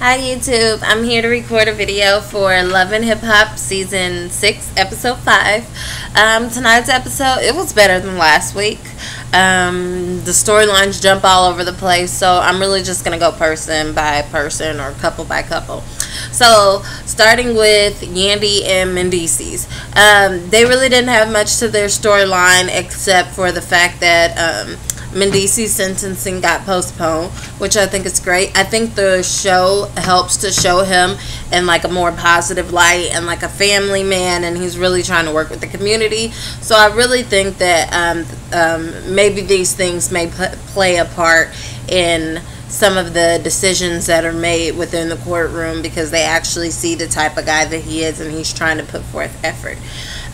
Hi YouTube, I'm here to record a video for Love and Hip Hop Season 6, Episode 5. Tonight's episode, it was better than last week. The storylines jump all over the place, so I'm really just going to go person by person or couple by couple. So, starting with Yandy and Mendeecees. They really didn't have much to their storyline except for the fact that Mendeecees' sentencing got postponed, which I think is great. I think the show helps to show him in like a more positive light and like a family man, and he's really trying to work with the community. So I really think that maybe these things may play a part in some of the decisions that are made within the courtroom, because they actually see the type of guy that he is, and he's trying to put forth effort.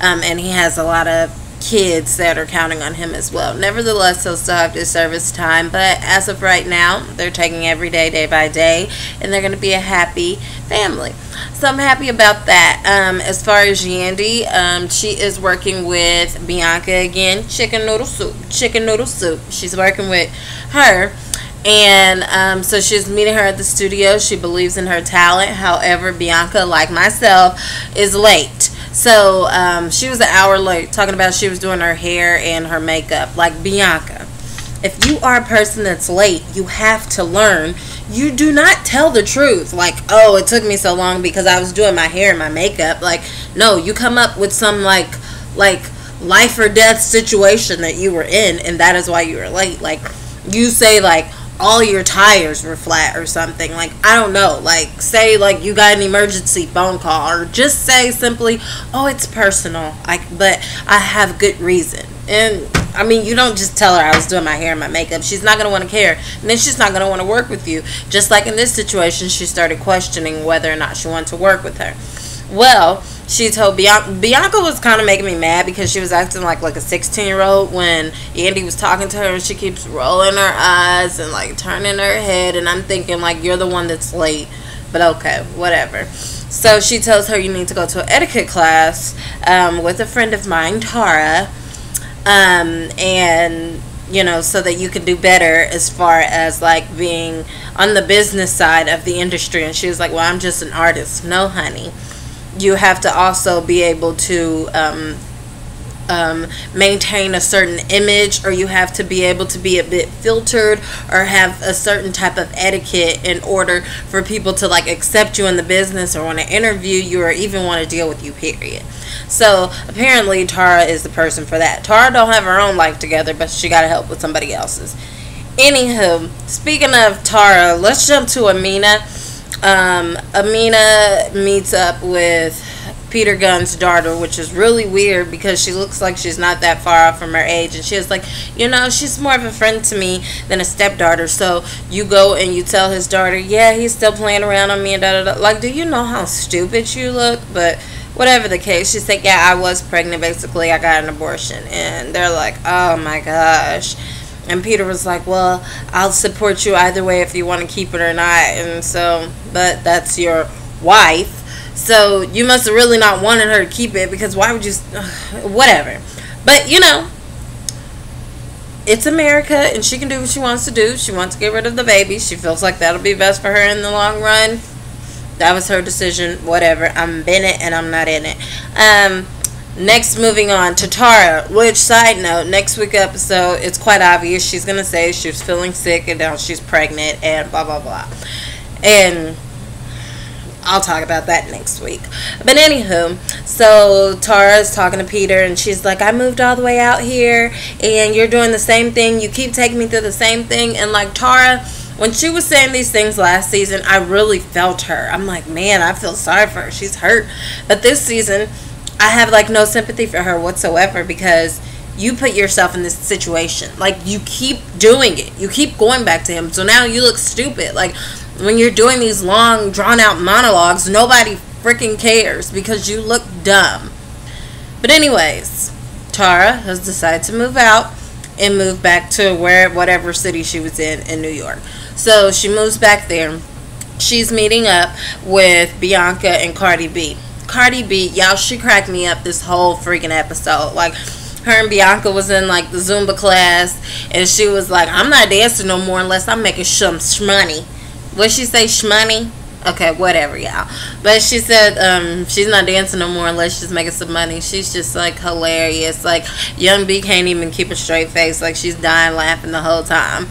And he has a lot of kids that are counting on him as well. Nevertheless, he'll still have to serve his time, but as of right now, they're taking every day, day by day, and they're going to be a happy family. So I'm happy about that. As far as Yandy, she is working with Bianca again. Chicken noodle soup. She's working with her. And so she's meeting her at the studio. She believes in her talent. However, Bianca, like myself, is late. So she was an hour late, talking about she was doing her hair and her makeup. Like, Bianca, if you are a person that's late, you have to learn. You do not tell the truth. Like, oh, it took me so long because I was doing my hair and my makeup. Like, no, you come up with some like life or death situation that you were in, and that is why you were late. Like, you say like all your tires were flat or something. Like, I don't know, like say like you got an emergency phone call, or just say simply, oh, it's personal, but I have good reason. And I mean, you don't just tell her I was doing my hair and my makeup. She's not going to want to care, and then she's not going to want to work with you. Just like in this situation, she started questioning whether or not she wanted to work with her. Well, she told Bianca was kind of making me mad because she was acting like a 16-year-old when Yandy was talking to her, and she keeps rolling her eyes and like turning her head, and I'm thinking like, you're the one that's late, but okay, whatever. So she tells her you need to go to an etiquette class with a friend of mine, Tara, and you know, so that you can do better as far as like being on the business side of the industry. And she was like, well, I'm just an artist. No, honey. You have to also be able to maintain a certain image, or you have to be able to be a bit filtered or have a certain type of etiquette in order for people to like accept you in the business or want to interview you or even want to deal with you, period. So apparently Tara is the person for that. Tara don't have her own life together, but she got to help with somebody else's. Anywho, speaking of Tara, let's jump to Amina. Amina meets up with Peter Gunn's daughter, which is really weird because she looks like she's not that far off from her age, and she was like, you know, she's more of a friend to me than a stepdaughter. So you go and you tell his daughter, yeah, he's still playing around on me and da da da. Like, do you know how stupid you look? But whatever the case, she's like, yeah, I was pregnant, basically, I got an abortion. And they're like, oh my gosh. And Peter was like, well, I'll support you either way if you want to keep it or not. And so, but that's your wife. So you must have really not wanted her to keep it, because why would you, whatever. But, you know, it's America, and she can do what she wants to do. She wants to get rid of the baby. She feels like that'll be best for her in the long run. That was her decision. Whatever. I'm in it, and I'm not in it. Next, moving on to Tara, which, side note, next week episode, it's quite obvious she's going to say she was feeling sick and now she's pregnant and blah, blah, blah. And I'll talk about that next week. But anywho, so Tara's talking to Peter, and she's like, I moved all the way out here, and you're doing the same thing. You keep taking me through the same thing. And like, Tara, when she was saying these things last season, I really felt her. I'm like, man, I feel sorry for her. She's hurt. But this season, I have like no sympathy for her whatsoever, because you put yourself in this situation. Like, you keep doing it. You keep going back to him. So now you look stupid. Like, when you're doing these long, drawn-out monologues, nobody freaking cares because you look dumb. But anyways, Tara has decided to move out and move back to whatever city she was in New York. So she moves back there. She's meeting up with Bianca and Cardi B. Cardi B, y'all, she cracked me up this whole freaking episode. Like, her and Bianca was in like the Zumba class, and she was like, I'm not dancing no more unless I'm making some shmoney. What she say, shmoney? Okay, whatever, y'all. But she said she's not dancing no more unless she's making some money. She's just like hilarious. Like Young B can't even keep a straight face. Like she's dying laughing the whole time.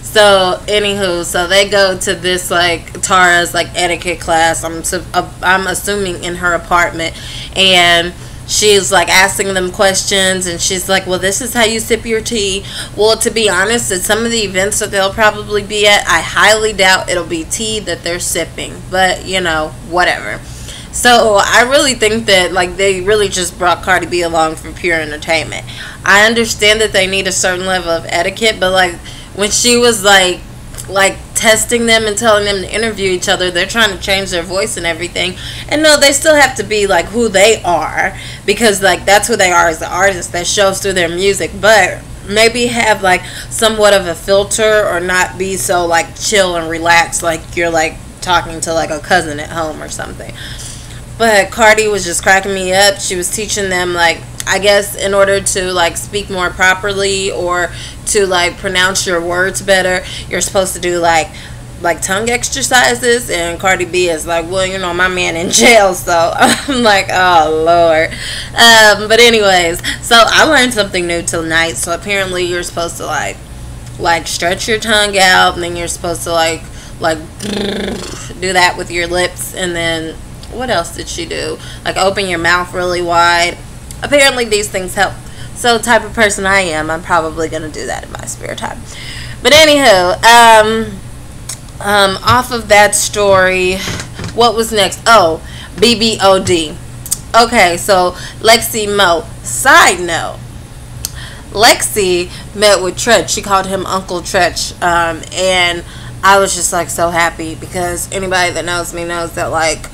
So anywho, so they go to this like Tara's like etiquette class. I'm assuming in her apartment, and she's like asking them questions, and she's like, well, this is how you sip your tea. Well, to be honest, at some of the events that they'll probably be at, I highly doubt it'll be tea that they're sipping, but you know, whatever. So I really think that like they really just brought Cardi B along for pure entertainment. I understand that they need a certain level of etiquette, but like when she was like testing them and telling them to interview each other, they're trying to change their voice and everything. And no, they still have to be like who they are, because like that's who they are as the artist. That shows through their music. But maybe have like somewhat of a filter, or not be so like chill and relaxed like you're like talking to like a cousin at home or something. But Cardi was just cracking me up. She was teaching them like, I guess in order to like speak more properly, or to like pronounce your words better, you're supposed to do like tongue exercises. And Cardi B is like, well, you know, my man in jail. So I'm like, oh Lord. But anyways, so I learned something new tonight. So apparently you're supposed to like stretch your tongue out, and then you're supposed to like do that with your lips. And then what else did she do? Like open your mouth really wide. Apparently these things help. So the type of person I am, I'm probably going to do that in my spare time. But anywho, off of that story, what was next? Oh, BBOD. Okay, so Lexi Mo. Side note, Lexi met with Tretch. She called him Uncle Tretch. And I was just like so happy, because anybody that knows me knows that like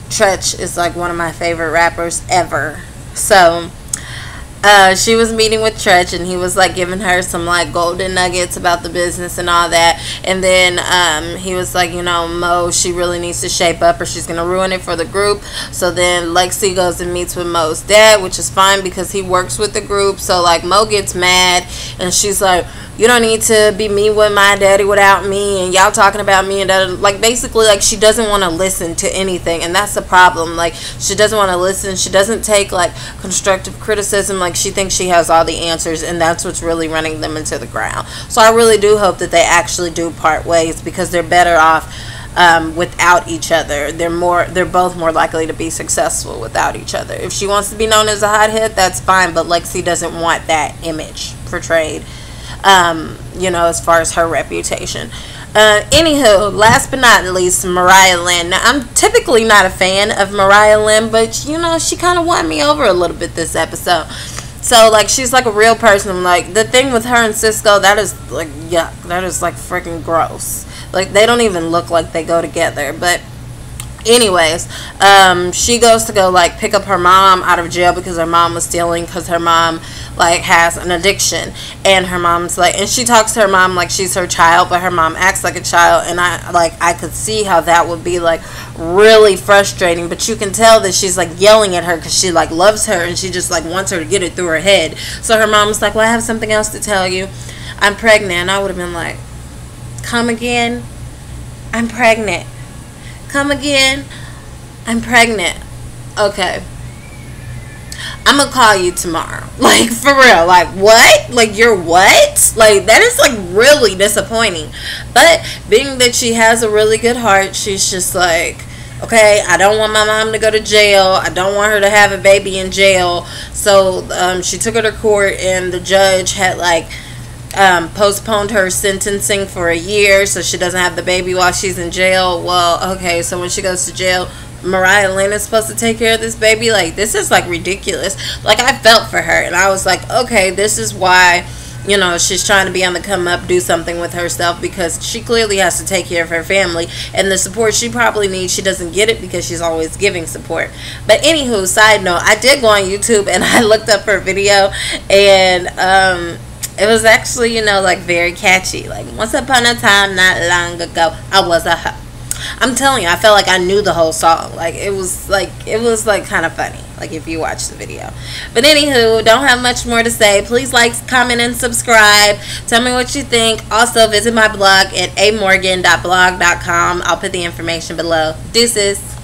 Tretch is like one of my favorite rappers ever. So she was meeting with Tretch, and he was like giving her some like golden nuggets about the business and all that. And then he was like, you know, Mo, she really needs to shape up or she's gonna ruin it for the group. So then Lexi goes and meets with Mo's dad, which is fine because he works with the group. So like Mo gets mad, and she's like, you don't need to be mean with my daddy without me, and y'all talking about me, and that, like basically like she doesn't want to listen to anything. And that's the problem. Like she doesn't want to listen. She doesn't take like constructive criticism. Like she thinks she has all the answers, and that's what's really running them into the ground. So I really do hope that they actually do part ways, because they're better off without each other. They're both more likely to be successful without each other. If she wants to be known as a hothead, that's fine, but Lexi doesn't want that image portrayed, you know, as far as her reputation. Anywho, last but not least, Mariah Lynn. Now, I'm typically not a fan of Mariah Lynn, but you know, she kind of won me over a little bit this episode. So like she's like a real person. Like the thing with her and Cisco, that is like yuck. That is like freaking gross. Like they don't even look like they go together. But anyways, she goes to go like pick up her mom out of jail because her mom was stealing, because her mom like has an addiction. And her mom's like, and she talks to her mom like she's her child, but her mom acts like a child. And I could see how that would be like really frustrating. But you can tell that she's like yelling at her because she like loves her, and she just like wants her to get it through her head. So her mom's like, well, I have something else to tell you. I'm pregnant. And I would have been like, come again? I'm pregnant. Come again? I'm pregnant. Okay. I'm gonna call you tomorrow. Like, for real. Like, what? Like, you're what? Like, that is, like, really disappointing. But, being that she has a really good heart, she's just like, okay, I don't want my mom to go to jail. I don't want her to have a baby in jail. So, she took her to court, and the judge had, like, postponed her sentencing for a year so she doesn't have the baby while she's in jail. Well, okay, so when she goes to jail, Mariah Lynn is supposed to take care of this baby. Like, this is like ridiculous. Like, I felt for her, and I was like, okay, this is why, you know, she's trying to be on the come up, do something with herself, because she clearly has to take care of her family, and the support she probably needs, she doesn't get it because she's always giving support. But anywho, side note, I did go on YouTube and I looked up her video, and it was actually, you know, like very catchy. Like, once upon a time, not long ago, I was a hoe. I'm telling you, I felt like I knew the whole song. Like, it was like kind of funny. like if you watch the video. But anywho, don't have much more to say. Please like, comment, and subscribe. Tell me what you think. Also visit my blog at amorgan.blog.com. I'll put the information below. Deuces.